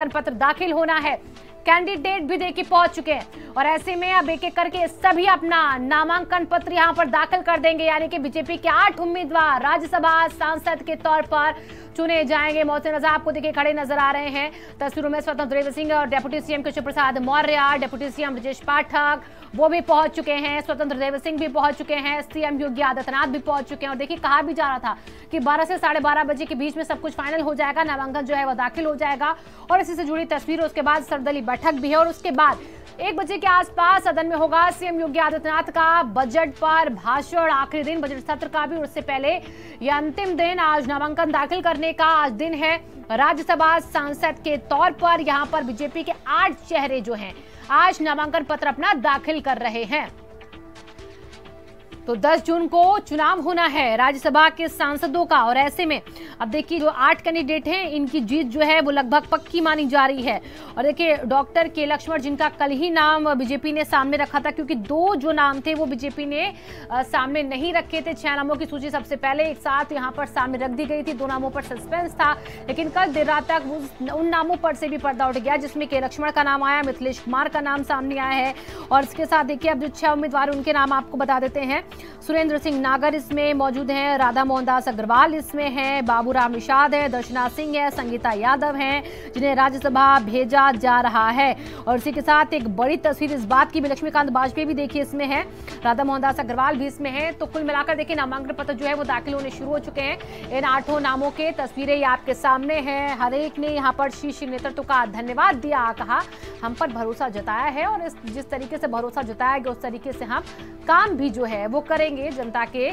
पत्र दाखिल होना है। कैंडिडेट भी देखिए पहुंच चुके हैं और ऐसे में अब एक एक करके सभी अपना नामांकन पत्र यहां पर दाखिल कर देंगे। यानी कि बीजेपी के 8 उम्मीदवार राज्यसभा सांसद के तौर पर चुने जाएंगे। मौसम नजर आपको देखिए खड़े नजर आ रहे हैं तस्वीरों में स्वतंत्र देव सिंह और deputy CM Keshav Prasad Maurya, deputy CM Brajesh Pathak वो भी पहुंच चुके हैं, स्वतंत्र देव सिंह भी पहुंच चुके हैं, सीएम योगी आदित्यनाथ भी पहुंच चुके हैं। और देखिए कहा भी जा रहा था कि 12 से 12:30 बजे के बीच में सब कुछ फाइनल हो जाएगा, नामांकन जो है वो दाखिल हो जाएगा। और इसी से जुड़ी तस्वीर, उसके बाद सर्वदलीय बैठक भी है और उसके बाद 1 बजे के आसपास सदन में होगा सीएम योगी आदित्यनाथ का बजट पर भाषण। आखिरी दिन बजट सत्र का भी, उससे पहले यह अंतिम दिन, आज नामांकन दाखिल करने का आज दिन है। राज्यसभा सांसद के तौर पर यहां पर बीजेपी के 8 चेहरे जो हैं आज नामांकन पत्र अपना दाखिल कर रहे हैं। तो 10 जून को चुनाव होना है राज्यसभा के सांसदों का और ऐसे में अब देखिए जो 8 कैंडिडेट हैं इनकी जीत जो है वो लगभग पक्की मानी जा रही है। और देखिए डॉक्टर के लक्ष्मण जिनका कल ही नाम बीजेपी ने सामने रखा था, क्योंकि 2 जो नाम थे वो बीजेपी ने सामने नहीं रखे थे। 6 नामों की सूची सबसे पहले एक साथ यहाँ पर सामने रख दी गई थी, 2 नामों पर सस्पेंस था, लेकिन कल देर रात तक उन नामों पर से भी पर्दा उठ गया जिसमें के लक्ष्मण का नाम आया, मिथिलेश कुमार का नाम सामने आया है। और इसके साथ देखिए अब जो 6 उम्मीदवार उनके नाम आपको बता देते हैं। सुरेंद्र सिंह नागर इसमें मौजूद हैं, राधा मोहन दास अग्रवाल इसमें हैं, बाबूराम निषाद है, दर्शना सिंह है, संगीता यादव हैं जिन्हें राज्यसभा भेजा जा रहा है। और इसी के साथ एक बड़ी तस्वीर इस बात की भी, लक्ष्मीकांत वाजपेयी भी देखिए इसमें है, राधा मोहन दास अग्रवाल भी इसमें है। तो कुल मिलाकर देखिए नामांकन पत्र जो है वो दाखिल होने शुरू हो चुके हैं। इन 8 नामों के तस्वीरें ये आपके सामने हैं। हर एक ने यहाँ पर शीर्ष नेतृत्व का धन्यवाद दिया, कहा हम पर भरोसा जताया है और जिस तरीके से भरोसा जताया गया उस तरीके से हम काम भी जो है वो करेंगे, जनता के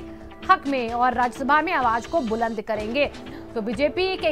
हक में और राज्यसभा में आवाज को बुलंद करेंगे। तो बीजेपी के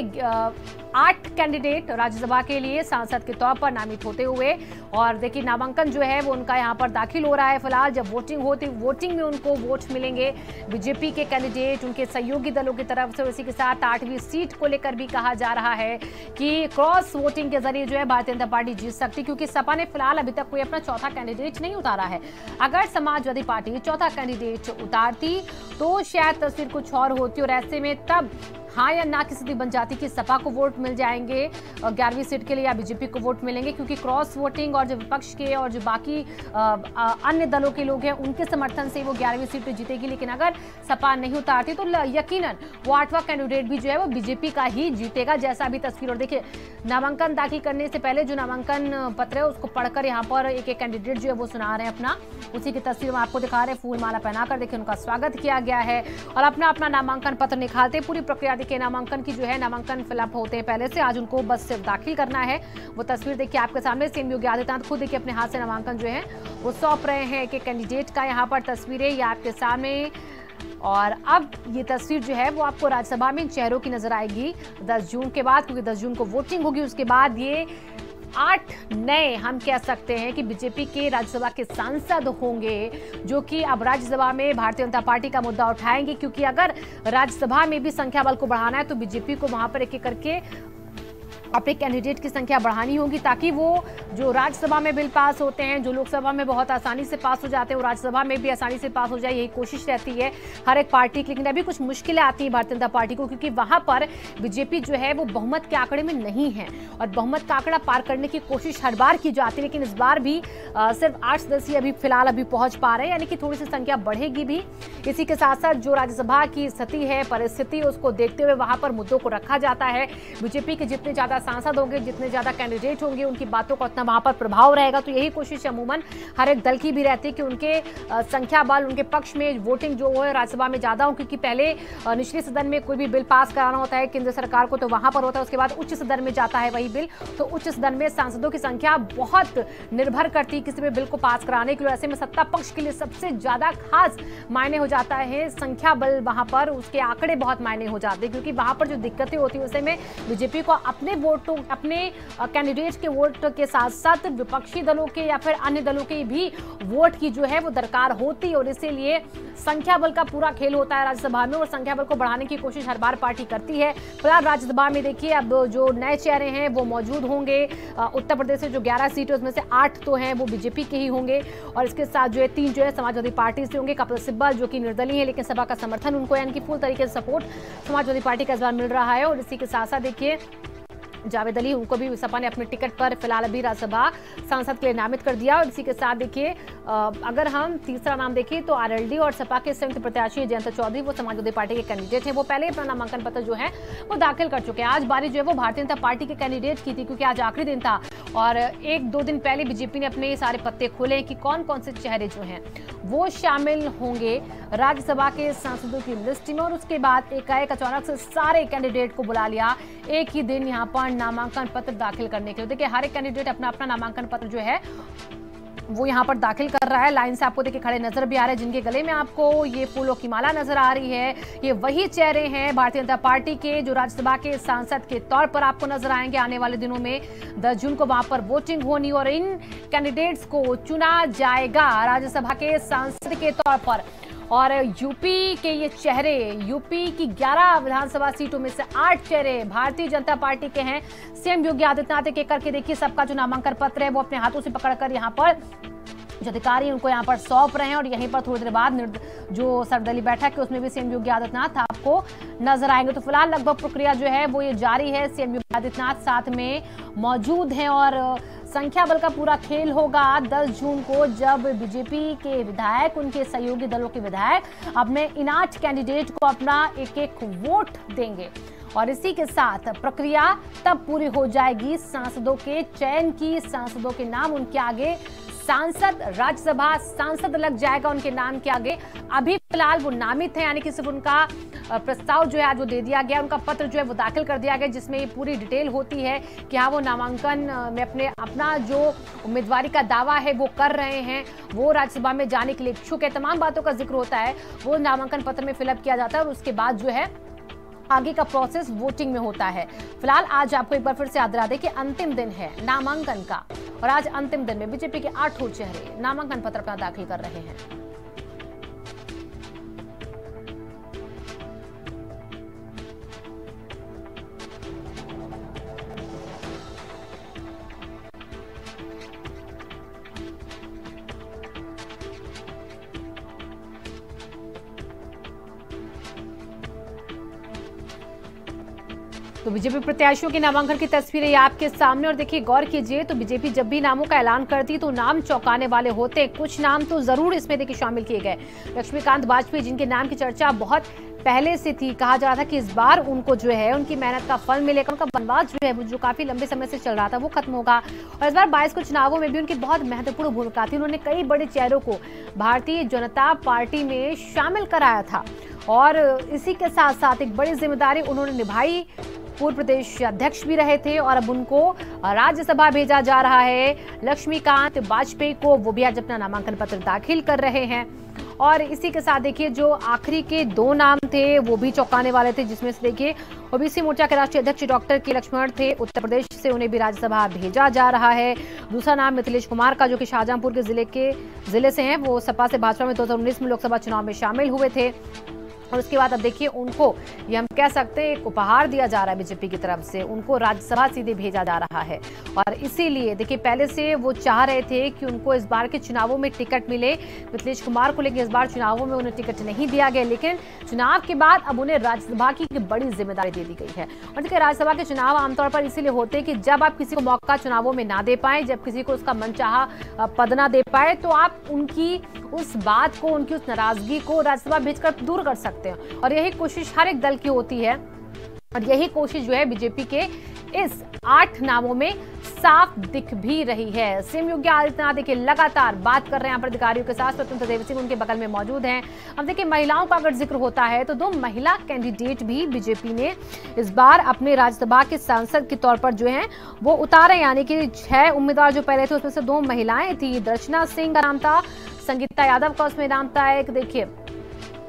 8 कैंडिडेट राज्यसभा के लिए सांसद के तौर पर नामित होते हुए और देखिए नामांकन जो है वो उनका यहाँ पर दाखिल हो रहा है। फिलहाल जब वोटिंग में उनको वोट मिलेंगे बीजेपी के कैंडिडेट, उनके सहयोगी दलों की तरफ से। इसी के साथ 8वीं सीट को लेकर भी कहा जा रहा है कि क्रॉस वोटिंग के जरिए जो है भारतीय जनता पार्टी जीत सकती, क्योंकि सपा ने फिलहाल अभी तक कोई अपना चौथा कैंडिडेट नहीं उतारा है। अगर समाजवादी पार्टी चौथा कैंडिडेट उतारती तो शायद तस्वीर कुछ और होती और ऐसे में तब हाँ या ना की स्थिति बन जाती कि सपा को वोट मिल जाएंगे और 11वीं सीट के लिए या बीजेपी को वोट मिलेंगे, क्योंकि क्रॉस वोटिंग और जो विपक्ष के और जो बाकी अन्य दलों के लोग हैं उनके समर्थन से वो 11वीं सीट जीतेगी। लेकिन अगर सपा नहीं उतारती तो यकीनन वो 8वां कैंडिडेट भी जो है वो बीजेपी का ही जीतेगा, जैसा भी तस्वीर। और देखिए नामांकन दाखिल करने से पहले जो नामांकन पत्र है उसको पढ़कर यहाँ पर एक एक कैंडिडेट जो है वो सुना रहे हैं अपना, उसी की तस्वीर में आपको दिखा रहे हैं। फूल माला पहनाकर देखिए उनका स्वागत किया गया है और अपना अपना नामांकन पत्र निकालते पूरी प्रक्रिया के नामांकन की जो है, नामांकन फिलअप होते हैं पहले से, आज उनको बस सिर्फ दाखिल करना है। वो तस्वीर देखिए आपके सामने, सीएम योगी आदित्यनाथ खुद देखिए अपने हाथ से नामांकन जो है वो सौंप रहे हैं एक कैंडिडेट का। यहाँ पर तस्वीरें ये आपके सामने और अब ये तस्वीर जो है वो आपको राज्यसभा में इन चेहरों की नजर आएगी 10 जून के बाद, क्योंकि 10 जून को वोटिंग होगी। उसके बाद ये 8 नए हम कह सकते हैं कि बीजेपी के राज्यसभा के सांसद होंगे जो कि अब राज्यसभा में भारतीय जनता पार्टी का मुद्दा उठाएंगे, क्योंकि अगर राज्यसभा में भी संख्या बल को बढ़ाना है तो बीजेपी को वहां पर एक एक करके अपने कैंडिडेट की संख्या बढ़ानी होगी, ताकि वो जो राज्यसभा में बिल पास होते हैं, जो लोकसभा में बहुत आसानी से पास हो जाते हैं, वो राज्यसभा में भी आसानी से पास हो जाए, यही कोशिश रहती है हर एक पार्टी की। लेकिन अभी कुछ मुश्किलें आती हैं भारतीय जनता पार्टी को, क्योंकि वहां पर बीजेपी जो है वो बहुमत के आंकड़े में नहीं है और बहुमत का आंकड़ा पार करने की कोशिश हर बार की जाती है, लेकिन इस बार भी सिर्फ 8 सदस्य अभी फिलहाल अभी पहुंच पा रहे हैं, यानी कि थोड़ी सी संख्या बढ़ेगी भी। इसी के साथ साथ जो राज्यसभा की स्थिति है, परिस्थिति, उसको देखते हुए वहां पर मुद्दों को रखा जाता है। बीजेपी के जितने ज्यादा सांसद होंगे, जितने ज्यादा कैंडिडेट होंगे, उनकी बातों का उतना वहां पर प्रभाव रहेगा। तो यही कोशिश अमूमन हर एक दल की भी रहती है कि उनके संख्या बल, उनके पक्ष में वोटिंग जो है राज्यसभा में ज्यादा हो, क्योंकि पहले निचले सदन में कोई भी बिल पास कराना होता है केंद्र सरकार को तो वहां पर होता है, उसके बाद उच्च सदन में जाता है वही बिल। तो उच्च सदन में सांसदों की संख्या बहुत निर्भर करती है किसी भी बिल को पास कराने के लिए। ऐसे में सत्ता पक्ष के लिए सबसे ज्यादा खास मायने हो जाता है संख्या बल, वहां पर उसके आंकड़े बहुत मायने हो जाते हैं, क्योंकि वहां पर जो दिक्कतें होती है उसे में बीजेपी को अपने वोटों, अपने कैंडिडेट के वोट के साथ साथ विपक्षी दलों के या फिर अन्य दलों के भी वोट की जो है वो दरकार होती है और इसीलिए संख्या बल का पूरा खेल होता है राज्यसभा में और संख्या बल को बढ़ाने की कोशिश हर बार पार्टी करती है। फिलहाल राज्यसभा में देखिए अब जो नए चेहरे हैं वो मौजूद होंगे। उत्तर प्रदेश से जो 11 सीटें उसमें से 8 तो हैं वो बीजेपी के ही होंगे और इसके साथ जो है 3 जो है समाजवादी पार्टी से होंगे। कपिल सिब्बल जो कि निर्दलीय है लेकिन सभा का समर्थन उनको यानी कि फुल तरीके से सपोर्ट समाजवादी पार्टी का इस बार मिल रहा है। और इसी के साथ साथ देखिए जावेद अली, उनको भी सपा ने अपने टिकट पर फिलहाल अभी राज्यसभा सांसद के लिए नामित कर दिया। और इसी के साथ देखिए अगर हम तीसरा नाम देखें तो आरएलडी और सपा के संयुक्त प्रत्याशी जयंत चौधरी, वो समाजवादी पार्टी के कैंडिडेट हैं, वो पहले अपना नामांकन पत्र जो है वो दाखिल कर चुके हैं। आज बारी जो है वो भारतीय जनता पार्टी के कैंडिडेट की थी, क्योंकि आज आखिरी दिन था और 1-2 दिन पहले बीजेपी ने अपने सारे पत्ते खोले कि कौन कौन से चेहरे जो हैं वो शामिल होंगे राज्यसभा के सांसदों की लिस्ट में। और उसके बाद एकाएक अचानक से सारे कैंडिडेट को बुला लिया एक ही दिन यहाँ पर नामांकन पत्र दाखिल करने के लिए। देखिए हर एक कैंडिडेट अपना अपना नामांकन पत्र जो है वो यहाँ पर दाखिल कर रहा है। लाइन से आपको देखिए खड़े नजर भी आ रहे हैं, जिनके गले में आपको ये फूलों की माला नजर आ रही है। ये वही चेहरे हैं भारतीय जनता पार्टी के जो राज्यसभा के सांसद के तौर पर आपको नजर आएंगे आने वाले दिनों में। 10 जून को वहां पर वोटिंग होनी और इन कैंडिडेट्स को चुना जाएगा राज्यसभा के सांसद के तौर पर। और यूपी के ये चेहरे, यूपी की 11 विधानसभा सीटों में से 8 चेहरे भारतीय जनता पार्टी के हैं। सीएम योगी आदित्यनाथ के करके देखिए सबका जो नामांकन पत्र है वो अपने हाथों से पकड़कर यहाँ पर जो अधिकारी उनको यहाँ पर सौंप रहे हैं। और यहीं पर थोड़ी देर बाद जो सर्वदलीय बैठक है उसमें भी सीएम योगी आदित्यनाथ आपको नजर आएंगे। तो फिलहाल लगभग प्रक्रिया जो है वो ये जारी है। सीएम योगी आदित्यनाथ साथ में मौजूद हैं और संख्या बल का पूरा खेल होगा 10 जून को, जब बीजेपी के विधायक, उनके सहयोगी दलों के विधायक अपने इन 8 कैंडिडेट को अपना एक वोट देंगे। और इसी के साथ प्रक्रिया तब पूरी हो जाएगी सांसदों के चयन की। सांसदों के नाम उनके आगे सांसद, राज्यसभा सांसद लग जाएगा उनके नाम के आगे। अभी फिलहाल वो नामित है, यानी कि सिर्फ उनका प्रस्ताव जो है आज वो दे दिया गया, उनका पत्र जो है वो दाखिल कर दिया गया, जिसमें ये पूरी डिटेल होती है कि हाँ वो नामांकन में अपना जो उम्मीदवारी का दावा है वो कर रहे हैं, वो राज्यसभा में जाने के लिए इच्छुक है। तमाम बातों का जिक्र होता है, वो नामांकन पत्र में फिलअप किया जाता है और उसके बाद जो है आगे का प्रोसेस वोटिंग में होता है। फिलहाल आज आपको एक बार फिर से याद दिला दें कि अंतिम दिन है नामांकन का और आज अंतिम दिन में बीजेपी के 8 चेहरे नामांकन पत्र अपना दाखिल कर रहे हैं। तो बीजेपी प्रत्याशियों के नामांकन की तस्वीरें आपके सामने और देखिए गौर कीजिए। तो बीजेपी जब भी नामों का ऐलान करती तो नाम चौंकाने वाले होते। कुछ नाम तो जरूर इसमें देखिए शामिल किए गए। लक्ष्मीकांत वाजपेयी, जिनके नाम की चर्चा बहुत पहले से थी, कहा जा रहा था कि इस बार उनको जो है उनकी मेहनत का फल मिलेगा, उनका वनवास जो है जो काफी लंबे समय से चल रहा था वो खत्म होगा। और इस बार 22 को चुनावों में भी उनकी बहुत महत्वपूर्ण भूमिका थी। उन्होंने कई बड़े चेहरों को भारतीय जनता पार्टी में शामिल कराया था और इसी के साथ साथ एक बड़ी जिम्मेदारी उन्होंने निभाई। पूर्व प्रदेश अध्यक्ष भी रहे थे और अब उनको राज्यसभा भेजा जा रहा है। लक्ष्मीकांत वाजपेयी को वो भी आज अपना नामांकन पत्र दाखिल कर रहे हैं। और इसी के साथ देखिए जो आखिरी के 2 नाम थे वो भी चौंकाने वाले थे, जिसमें से देखिए ओबीसी मोर्चा के राष्ट्रीय अध्यक्ष डॉक्टर के लक्ष्मण थे, उत्तर प्रदेश से उन्हें भी राज्यसभा भेजा जा रहा है। दूसरा नाम मिथिलेश कुमार का, जो कि शाहजहांपुर के जिले से हैं, वो सपा से भाजपा में 2019 में लोकसभा चुनाव में शामिल हुए थे। और उसके बाद अब देखिए उनको ये हम कह सकते हैं एक उपहार दिया जा रहा है बीजेपी की तरफ से, उनको राज्यसभा सीधे भेजा जा रहा है। और इसीलिए देखिए पहले से वो चाह रहे थे कि उनको इस बार के चुनावों में टिकट मिले मिथिलेश कुमार को, लेकिन इस बार चुनावों में उन्हें टिकट नहीं दिया गया। लेकिन चुनाव के बाद अब उन्हें राज्यसभा की बड़ी जिम्मेदारी दे दी गई है। और देखिए राज्यसभा के चुनाव आमतौर पर इसीलिए होते हैं कि जब आप किसी को मौका चुनावों में ना दे पाए, जब किसी को उसका मनचाहा पद ना दे पाए, तो आप उनकी उस बात को, उनकी उस नाराजगी को राज्यसभा भेजकर दूर कर सकते हैं। और यही कोशिश हर एक दल की होती है और यही कोशिश जो है बीजेपी के इस 8 नामों में साफ दिख भी रही है। सीएम योगी आदित्यनाथ देखिए लगातार बात कर रहे हैं यहाँ पर अधिकारियों के साथ। स्वतंत्र देव सिंह उनके बगल में मौजूद हैं। अब देखिए महिलाओं का अगर जिक्र होता है तो 2 महिला कैंडिडेट भी बीजेपी ने इस बार अपने राज्यसभा के सांसद के तौर पर जो है वो उतारे, यानी कि 6 उम्मीदवार जो पहले थे उसमें से 2 महिलाएं थी। दर्शना सिंह का नाम था, संगीता यादव का उसमें नाम था। एक देखिए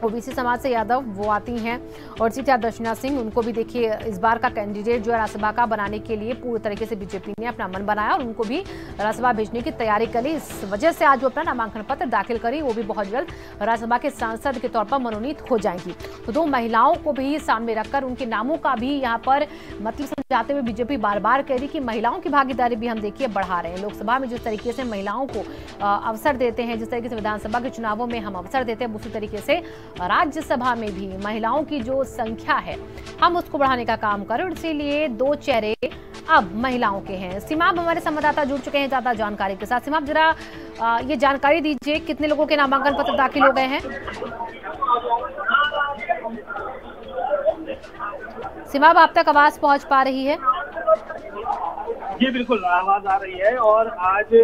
ओबीसी समाज से यादव वो आती हैं और सीता दर्शना सिंह, उनको भी देखिए इस बार का कैंडिडेट जो है राज्यसभा का बनाने के लिए पूरी तरीके से बीजेपी ने अपना मन बनाया और उनको भी राज्यसभा भेजने की तैयारी करी। इस वजह से आज वो अपना नामांकन पत्र दाखिल करी, वो भी बहुत जल्द राज्यसभा के सांसद के तौर पर मनोनीत हो जाएंगी। तो 2 महिलाओं को भी सामने रखकर उनके नामों का भी यहाँ पर मतलब समझाते हुए बीजेपी बार बार कह रही कि महिलाओं की भागीदारी भी हम देखिए बढ़ा रहे हैं। लोकसभा में जिस तरीके से महिलाओं को अवसर देते हैं, जिस तरीके से विधानसभा के चुनावों में हम अवसर देते हैं, उसी तरीके से राज्यसभा में भी महिलाओं की जो संख्या है हम उसको बढ़ाने का काम करें, इसीलिए 2 चेहरे अब महिलाओं के हैं। सीमाब हमारे संवाददाता जुड़ चुके हैं ज्यादा जानकारी के साथ। सीमाब जरा ये जानकारी दीजिए, कितने लोगों के नामांकन पत्र दाखिल हो गए हैं? सीमाब आप तक आवाज पहुंच पा रही है? जी बिल्कुल, आवाज आ रही है। और आज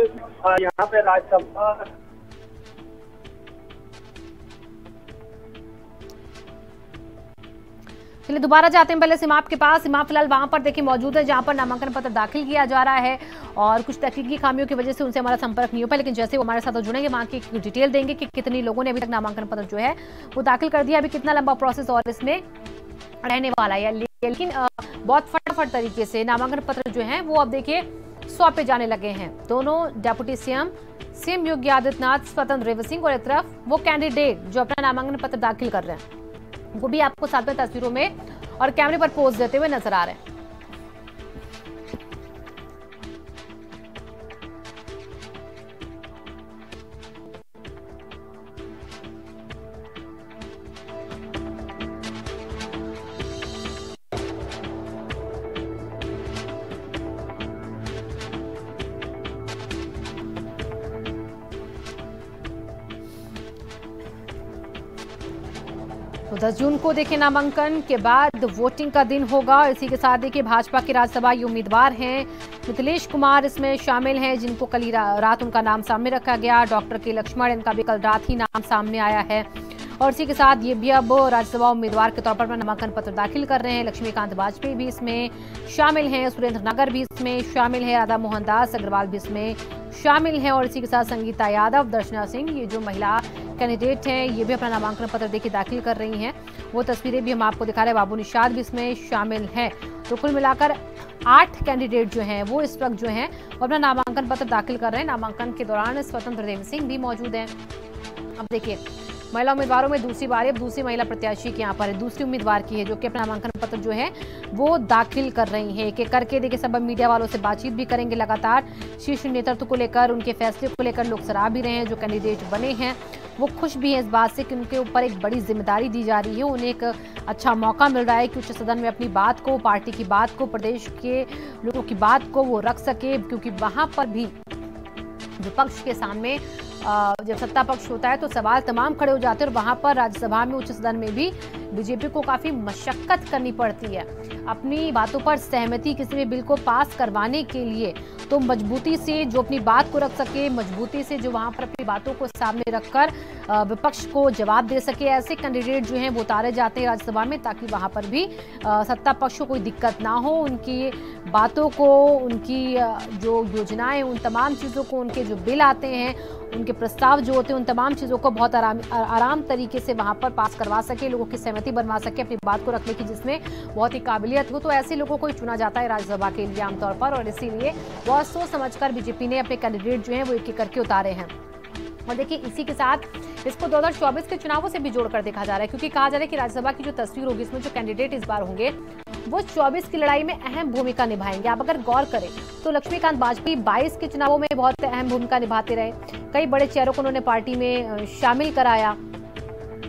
यहाँ पे राज्यसभा चलिए दोबारा जाते हैं पहले सीमाब के पास। सीमाब फिलहाल वहां पर देखिए मौजूद है जहां पर नामांकन पत्र दाखिल किया जा रहा है और कुछ तकनीकी खामियों की वजह से उनसे हमारा संपर्क नहीं हो पाया, लेकिन जैसे वो हमारे साथ जुड़ेंगे वहां की डिटेल देंगे कि कितने लोगों ने अभी तक नामांकन पत्र जो है वो दाखिल कर दिया, अभी कितना लंबा प्रोसेस और इसमें रहने वाला है। लेकिन बहुत फटाफट तरीके से नामांकन पत्र जो है वो अब देखिए सौंपे जाने लगे हैं। दोनों डिप्टी सीएम योगी आदित्यनाथ, स्वतंत्र देव सिंह और एक तरफ वो कैंडिडेट जो अपना नामांकन पत्र दाखिल कर रहे हैं वो भी आपको साथ में तस्वीरों में और कैमरे पर पोज देते हुए नजर आ रहे हैं। तो 10 जून को देखिए नामांकन के बाद वोटिंग का दिन होगा। इसी के साथ देखिए भाजपा के राज्यसभा उम्मीदवार हैं मिथिलेश कुमार इसमें शामिल हैं, जिनको कल ही रात उनका नाम सामने रखा गया। डॉक्टर के लक्ष्मण, इनका भी कल रात ही नाम सामने आया है। और इसी के साथ ये भी अब राज्यसभा उम्मीदवार के तौर पर नामांकन पत्र दाखिल कर रहे हैं। लक्ष्मीकांत वाजपेयी भी इसमें शामिल हैं, सुरेंद्र नगर भी इसमें शामिल है, राधा मोहन दास अग्रवाल भी इसमें शामिल हैं। और इसी के साथ संगीता यादव, दर्शना सिंह, ये जो महिला कैंडिडेट हैं ये भी अपना नामांकन पत्र देखिए दाखिल कर रही हैं। वो तस्वीरें भी हम आपको दिखा रहे हैं। बाबू निषाद भी इसमें शामिल हैं। तो कुल मिलाकर 8 कैंडिडेट जो हैं वो इस वक्त जो हैं वो अपना नामांकन पत्र दाखिल कर रहे हैं। नामांकन के दौरान स्वतंत्र देव सिंह भी मौजूद हैं। अब देखिए महिला उम्मीदवारों में दूसरी बारी अब दूसरी महिला प्रत्याशी के यहाँ पर है, दूसरी उम्मीदवार की है जो कि अपना नामांकन पत्र जो है वो दाखिल कर रही है। एक एक करके देखिए सब मीडिया वालों से बातचीत भी करेंगे लगातार। शीर्ष नेतृत्व को लेकर, उनके फैसले को लेकर लोग सराह भी रहे हैं। जो कैंडिडेट बने हैं वो खुश भी हैं इस बात से कि उनके ऊपर एक बड़ी जिम्मेदारी दी जा रही है, उन्हें एक अच्छा मौका मिल रहा है कि उच्च सदन में अपनी बात को, पार्टी की बात को, प्रदेश के लोगों की बात को वो रख सके। क्योंकि वहां पर भी विपक्ष के सामने जब सत्ता पक्ष होता है तो सवाल तमाम खड़े हो जाते हैं और वहां पर राज्यसभा में, उच्च सदन में भी बीजेपी को काफी मशक्कत करनी पड़ती है अपनी बातों पर सहमति किसी भी बिल को पास करवाने के लिए। तो मजबूती से जो अपनी बात को रख सके, मजबूती से जो वहां पर अपनी बातों को सामने रखकर विपक्ष को जवाब दे सके, ऐसे कैंडिडेट जो हैं वो उतारे जाते हैं राज्यसभा में ताकि वहां पर भी सत्ता पक्ष को कोई दिक्कत ना हो। उनकी बातों को, उनकी जो योजनाएं, उन तमाम चीजों को, उनके जो बिल आते हैं, उनके प्रस्ताव जो होते हैं, उन तमाम चीजों को बहुत आराम तरीके से वहां पर पास करवा सके, लोगों की सहमति बनवा सके अपनी बात को रखने की, जिसमें बहुत ही काबिलियत हो। तो ऐसे लोगों को चुना जाता है राज्यसभा के लिए आमतौर पर और इसीलिए बहुत सोच समझकर बीजेपी ने अपने कैंडिडेट जो हैं वो एक एक करके उतारे हैं। और देखिए इसी के साथ इसको 2024 के चुनावों से भी जोड़कर देखा जा रहा है, क्योंकि कहा जा रहा है कि राज्यसभा की जो तस्वीर होगी इसमें जो कैंडिडेट इस बार होंगे वो 24 की लड़ाई में अहम भूमिका निभाएंगे। आप अगर गौर करें तो लक्ष्मीकांत वाजपेयी 22 के चुनावों में बहुत अहम भूमिका निभाते रहे, कई बड़े चेहरों को उन्होंने पार्टी में शामिल कराया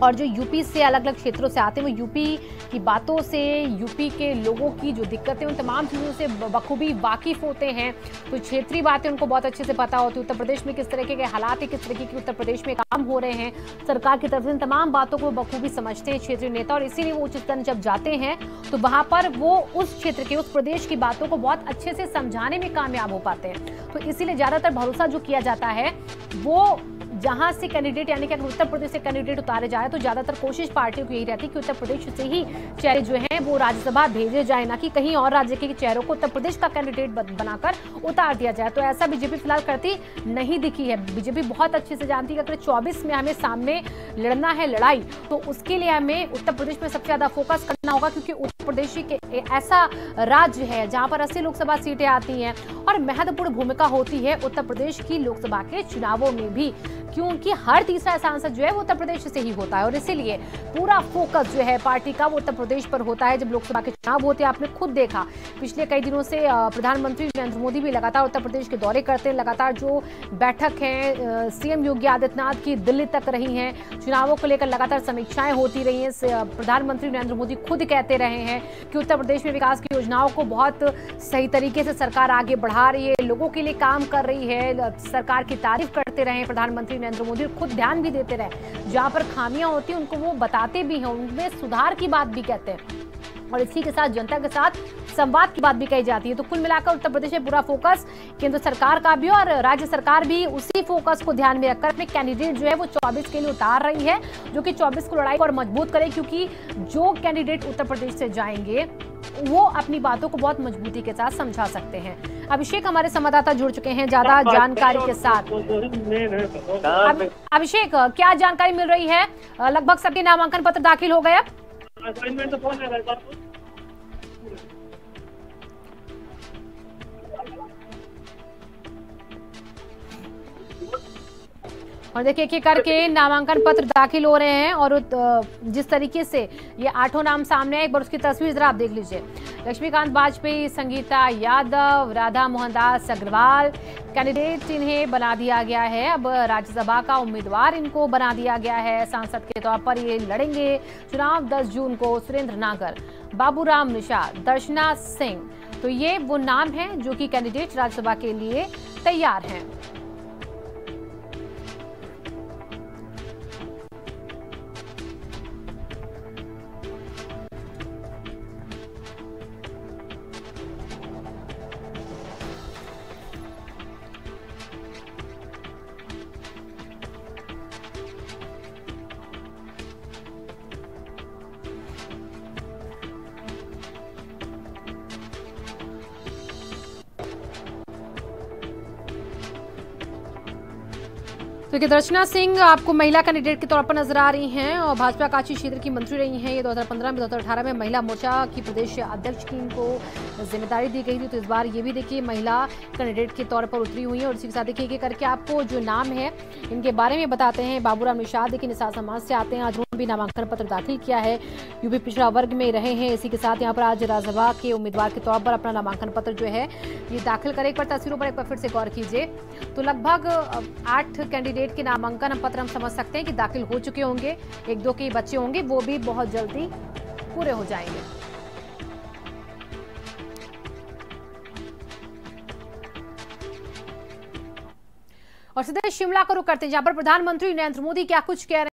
और जो यूपी से अलग अलग क्षेत्रों से आते हैं वो यूपी की बातों से, यूपी के लोगों की जो दिक्कतें उन तमाम चीज़ों से बखूबी वाकिफ होते हैं। तो क्षेत्रीय बातें उनको बहुत अच्छे से पता होती है, उत्तर प्रदेश में किस तरीके के हालात है, किस तरीके की उत्तर प्रदेश में काम हो रहे हैं सरकार की तरफ से, इन तमाम बातों को बखूबी समझते हैं क्षेत्रीय नेता और इसीलिए वो उच्च सदन जब जाते हैं तो वहां पर वो उस क्षेत्र के, उस प्रदेश की बातों को बहुत अच्छे से समझाने में कामयाब हो पाते हैं। तो इसीलिए ज्यादातर भरोसा जो किया जाता है वो जहां से कैंडिडेट, यानी कि अगर उत्तर प्रदेश से कैंडिडेट उतारे जाए तो ज्यादातर कोशिश पार्टियों की यही रहती है कि उत्तर प्रदेश से ही चेहरे जो हैं वो राज्यसभा भेजे जाए, ना कि कहीं और राज्य के चेहरों को उत्तर प्रदेश का कैंडिडेट बनाकर उतार दिया जाए। तो ऐसा बीजेपी फिलहाल करती नहीं दिखी है। बीजेपी बहुत अच्छे से जानती है कि अगर 24 में हमें सामने लड़ना है लड़ाई तो उसके लिए हमें उत्तर प्रदेश में सबसे ज्यादा फोकस करना होगा, क्योंकि उत्तर प्रदेश एक ऐसा राज्य है जहां पर 80 लोकसभा सीटें आती हैं और महत्वपूर्ण भूमिका होती है उत्तर प्रदेश की लोकसभा के चुनावों में भी, क्योंकि हर तीसरा सांसद जो है वो उत्तर प्रदेश से ही होता है और इसीलिए पूरा फोकस जो है पार्टी का वो उत्तर प्रदेश पर होता है। जब लोकसभा के चुनाव होते हैं, आपने खुद देखा पिछले कई दिनों से प्रधानमंत्री नरेंद्र मोदी भी लगातार उत्तर प्रदेश के दौरे करते हैं। लगातार जो बैठक है सीएम योगी आदित्यनाथ की दिल्ली तक रही है, चुनावों को लेकर लगातार समीक्षाएं होती रही हैं। प्रधानमंत्री नरेंद्र मोदी खुद कहते रहे हैं कि उत्तर प्रदेश में विकास की योजनाओं को बहुत सही तरीके से सरकार आगे बढ़ा रही है, लोगों के लिए काम कर रही है, सरकार की तारीफ करते रहे प्रधानमंत्री नरेंद्र मोदी, खुद ध्यान भी देते रहे। जहां पर खामियां होती हैं उनको वो बताते भी हैं, उनमें सुधार की बात भी कहते हैं और इसी के साथ जनता के साथ संवाद की बात भी कही जाती है। तो कुल मिलाकर उत्तर प्रदेश में पूरा फोकस केंद्र सरकार का भी और राज्य सरकार भी उसी फोकस को ध्यान में रखकर अपने कैंडिडेट जो है वो 24 के लिए उतार रही है, जो कि 24 को लड़ाई और मजबूत करे, क्योंकि जो कैंडिडेट उत्तर प्रदेश से जाएंगे वो अपनी बातों को बहुत मजबूती के साथ समझा सकते हैं। अभिषेक हमारे संवाददाता जुड़ चुके हैं ज्यादा जानकारी के साथ। अभिषेक, क्या जानकारी मिल रही है? लगभग सबके नामांकन पत्र दाखिल हो गए अब? और देखिए एक एक करके नामांकन पत्र दाखिल हो रहे हैं और जिस तरीके से ये 8 नाम सामने आए, एक बार उसकी तस्वीर जरा आप देख लीजिए। लक्ष्मीकांत वाजपेयी, संगीता यादव, राधा मोहन दास अग्रवाल कैंडिडेट इन्हें बना दिया गया है। अब राज्यसभा का उम्मीदवार इनको बना दिया गया है। सांसद के तौर पर ये लड़ेंगे चुनाव 10 जून को। सुरेंद्र नागर, बाबूराम निषाद, दर्शना सिंह, तो ये वो नाम हैं जो कि कैंडिडेट राज्यसभा के लिए तैयार हैं। तो दर्शना सिंह आपको महिला कैंडिडेट के तौर पर नजर आ रही हैं और भाजपा कांची क्षेत्र की मंत्री रही हैं। ये 2015 में 2018 में महिला मोर्चा की प्रदेश अध्यक्ष की इनको जिम्मेदारी दी गई थी। तो इस बार ये भी देखिए महिला कैंडिडेट के तौर पर उतरी हुई है और इसी के साथ देखिए एक करके आपको जो नाम है इनके बारे में बताते हैं। बाबूराम निषाद देखिए निषाद समाज से आते हैं, आज उन्होंने भी नामांकन पत्र दाखिल किया है, यूपी पिछड़ा वर्ग में रहे हैं। इसी के साथ यहाँ पर आज राज्यसभा के उम्मीदवार के तौर पर अपना नामांकन पत्र जो है ये दाखिल करें। एक बार तस्वीरों पर एक बार फिर से गौर कीजिए तो लगभग 8 कैंडिडेट के नामांकन पत्र हम समझ सकते हैं कि दाखिल हो चुके होंगे। 1-2 के बच्चे होंगे, वो भी बहुत जल्दी पूरे हो जाएंगे। और सीधे शिमला को रुक करते हैं जहां पर प्रधानमंत्री नरेंद्र मोदी क्या कुछ कह रहे हैं।